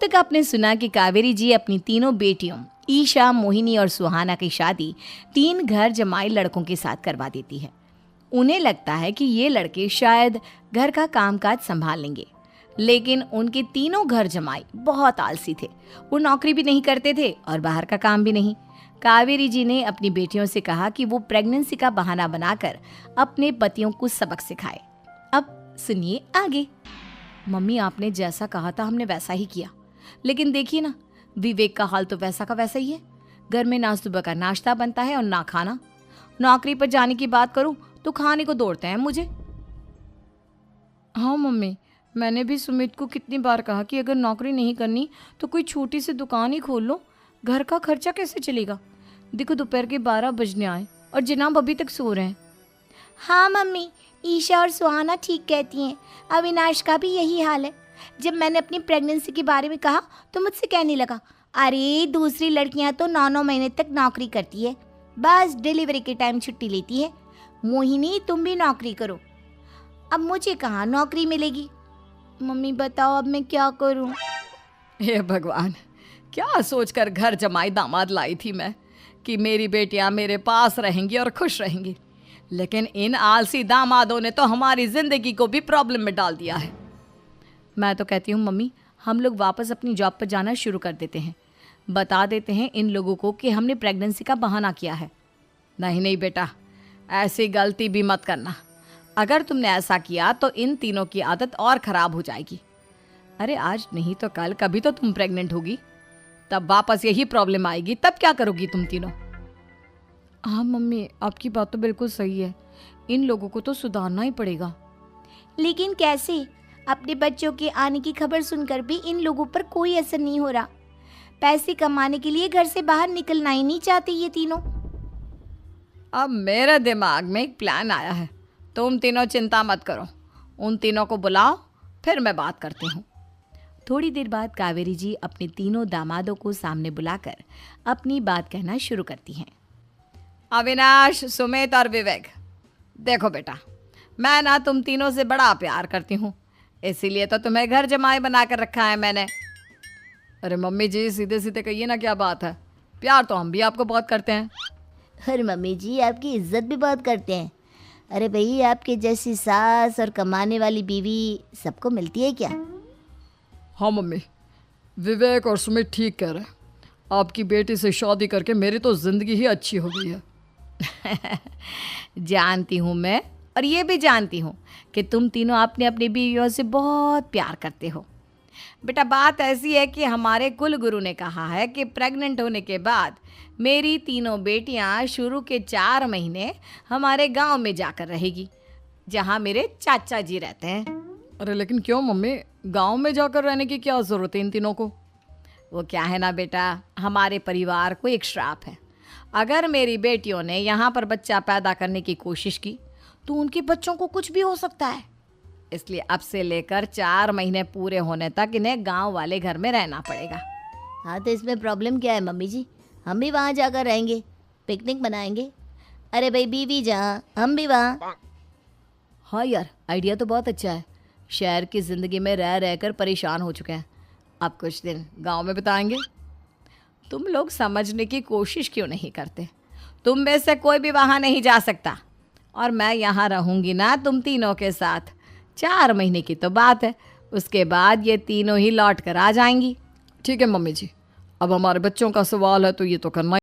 तक आपने सुना कि कावेरी जी अपनी तीनों बेटियों ईशा, मोहिनी और सुहाना की शादी 3 घर जमाई लड़कों के साथ करवा देती है। उन्हें लगता है कि ये लड़के शायद घर का कामकाज संभाल लेंगे, लेकिन उनके तीनों घर जमाई बहुत आलसी थे। वो नौकरी भी नहीं करते थे और बाहर का काम भी नहीं। कावेरी जी ने अपनी बेटियों से कहा कि वो प्रेगनेंसी का बहाना बनाकर अपने पतियों को सबक सिखाए। अब सुनिए आगे। मम्मी, आपने जैसा कहा था हमने वैसा ही किया, लेकिन देखिए ना, विवेक का हाल तो वैसा का वैसा ही है। घर में ना सुबह का नाश्ता बनता है और ना खाना। नौकरी पर जाने की बात करूं तो खाने को दौड़ते हैं मुझे। हाँ मम्मी, मैंने भी सुमित को कितनी बार कहा कि अगर नौकरी नहीं करनी तो कोई छोटी सी दुकान ही खोल लो, घर का खर्चा कैसे चलेगा। देखो दोपहर के 12 बजने आए और जनाब अभी तक सो रहे हैं। हाँ मम्मी, ईशा और सुहाना ठीक कहती हैं। अविनाश का भी यही हाल है। जब मैंने अपनी प्रेगनेंसी के बारे में कहा तो मुझसे कहने लगा, अरे दूसरी लड़कियां तो 9-9 महीने तक नौकरी करती है, बस डिलीवरी के टाइम छुट्टी लेती है। मोहिनी, तुम भी नौकरी करो। अब मुझे कहाँ नौकरी मिलेगी। मम्मी बताओ अब मैं क्या करूँ। हे भगवान, क्या सोचकर घर जमाई दामाद लाई थी मैं कि मेरी बेटियां मेरे पास रहेंगी और खुश रहेंगी, लेकिन इन आलसी दामादों ने तो हमारी जिंदगी को भी प्रॉब्लम में डाल दिया है। मैं तो कहती हूँ मम्मी, हम लोग वापस अपनी जॉब पर जाना शुरू कर देते हैं। बता देते हैं इन लोगों को कि हमने प्रेगनेंसी का बहाना किया है। नहीं नहीं बेटा, ऐसी गलती भी मत करना। अगर तुमने ऐसा किया तो इन तीनों की आदत और ख़राब हो जाएगी। अरे आज नहीं तो कल कभी तो तुम प्रेग्नेंट होगी, तब वापस यही प्रॉब्लम आएगी। तब क्या करोगी तुम तीनों। हाँ मम्मी, आपकी बात तो बिल्कुल सही है। इन लोगों को तो सुधारना ही पड़ेगा। लेकिन कैसे? अपने बच्चों के आने की खबर सुनकर भी इन लोगों पर कोई असर नहीं हो रहा। पैसे कमाने के लिए घर से बाहर निकलना ही नहीं चाहते ये तीनों। अब मेरे दिमाग में एक प्लान आया है। तुम तीनों चिंता मत करो, उन तीनों को बुलाओ, फिर मैं बात करती हूँ। थोड़ी देर बाद कावेरी जी अपने तीनों दामादों को सामने बुलाकर अपनी बात कहना शुरू करती हैं। अविनाश, सुमित और विवेक, देखो बेटा, मैं ना तुम तीनों से बड़ा प्यार करती हूँ, इसीलिए तो तुम्हें घर जमाई बना कर रखा है मैंने। अरे मम्मी जी, सीधे सीधे कहिए ना, क्या बात है। प्यार तो हम भी आपको बहुत करते हैं। अरे मम्मी जी, आपकी इज्जत भी बहुत करते हैं। अरे भाई, आपके जैसी सास और कमाने वाली बीवी सबको मिलती है क्या? हाँ मम्मी, विवेक और सुमित ठीक कह रहे हैं। आपकी बेटी से शादी करके मेरी तो ज़िंदगी ही अच्छी हो गई है। जानती हूँ मैं, और ये भी जानती हूँ कि तुम तीनों अपने अपनी बीवियों से बहुत प्यार करते हो। बेटा, बात ऐसी है कि हमारे कुल गुरु ने कहा है कि प्रेग्नेंट होने के बाद मेरी तीनों बेटियां शुरू के 4 महीने हमारे गांव में जाकर रहेगी, जहां मेरे चाचा जी रहते हैं। अरे लेकिन क्यों मम्मी, गांव में जाकर रहने की क्या ज़रूरत है इन तीनों को। वो क्या है ना बेटा, हमारे परिवार को एक श्राप है। अगर मेरी बेटियों ने यहाँ पर बच्चा पैदा करने की कोशिश की तो उनके बच्चों को कुछ भी हो सकता है। इसलिए अब से लेकर 4 महीने पूरे होने तक इन्हें गांव वाले घर में रहना पड़ेगा। हाँ तो इसमें प्रॉब्लम क्या है मम्मी जी? हम भी वहाँ जाकर रहेंगे, पिकनिक मनाएंगे। अरे भाई, बीवी जहाँ हम भी वहाँ। हाँ यार, आइडिया तो बहुत अच्छा है। शहर की ज़िंदगी में रह रहकर परेशान हो चुके हैं, अब कुछ दिन गांव में बिताएंगे। तुम लोग समझने की कोशिश क्यों नहीं करते। तुम में से कोई भी वहाँ नहीं जा सकता, और मैं यहाँ रहूँगी ना तुम तीनों के साथ। 4 महीने की तो बात है, उसके बाद ये तीनों ही लौट कर आ जाएंगी। ठीक है मम्मी जी, अब हमारे बच्चों का सवाल है तो ये तो करना